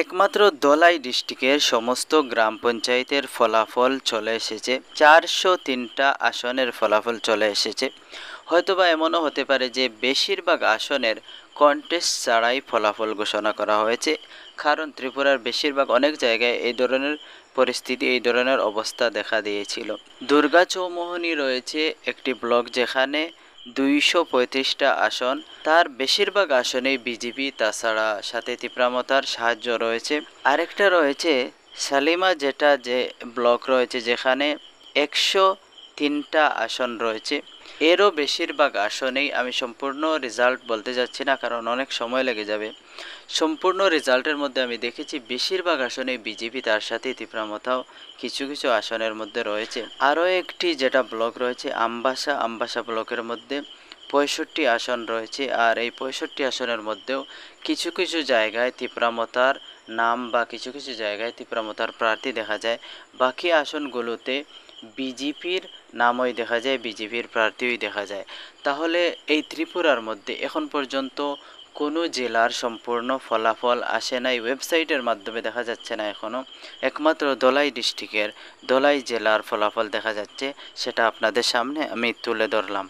একমাত্র ধলাই ডিস্ট্রিক্টের সমস্ত গ্রাম পঞ্চায়েতের ফলাফল চলে এসেছে। 403টা আসনের ফলাফল চলে এসেছে। হয়তোবা এমনও হতে পারে যে বেশিরভাগ আসনের কন্টেস্ট ছাড়াই ফলাফল ঘোষণা করা হয়েছে, কারণ ত্রিপুরার বেশিরভাগ অনেক জায়গায় এই ধরনের পরিস্থিতি, এই ধরনের অবস্থা দেখা দিয়েছিল। দুর্গা চৌমোহনী রয়েছে একটি ব্লক, যেখানে 235টা আসন, তার বেশিরভাগ আসনেই বিজেপি, তাছাড়া সাথে তিপ্রামতার সাহায্য রয়েছে। আরেকটা রয়েছে সালিমা, যেটা যে ব্লক রয়েছে যেখানে 103টা আসন রয়েছে। এরও বেশিরভাগ আসনেই আমি সম্পূর্ণ রেজাল্ট বলতে যাচ্ছি না, কারণ অনেক সময় লেগে যাবে। সম্পূর্ণ রেজাল্টের মধ্যে আমি দেখেছি বেশিরভাগ আসনে বিজেপি, তার সাথে তিপ্রামথাও কিছু কিছু আসনের মধ্যে রয়েছে। আরও একটি যেটা ব্লক রয়েছে আমবাসা ব্লকের মধ্যে 65 আসন রয়েছে, আর এই 65 আসনের মধ্যেও কিছু কিছু জায়গায় তিপ্রামতার নাম বা কিছু কিছু জায়গায় তিপ্রামতার প্রার্থী দেখা যায়। বাকি আসনগুলোতে বিজেপির নামই দেখা যায়, বিজেপির প্রার্থীই দেখা যায়। তাহলে এই ত্রিপুরার মধ্যে এখন পর্যন্ত কোনো জেলার সম্পূর্ণ ফলাফল আসে নাই, ওয়েবসাইটের মাধ্যমে দেখা যাচ্ছে না এখনও। একমাত্র ধলাই ডিস্ট্রিক্টের ধলাই জেলার ফলাফল দেখা যাচ্ছে, সেটা আপনাদের সামনে আমি তুলে ধরলাম।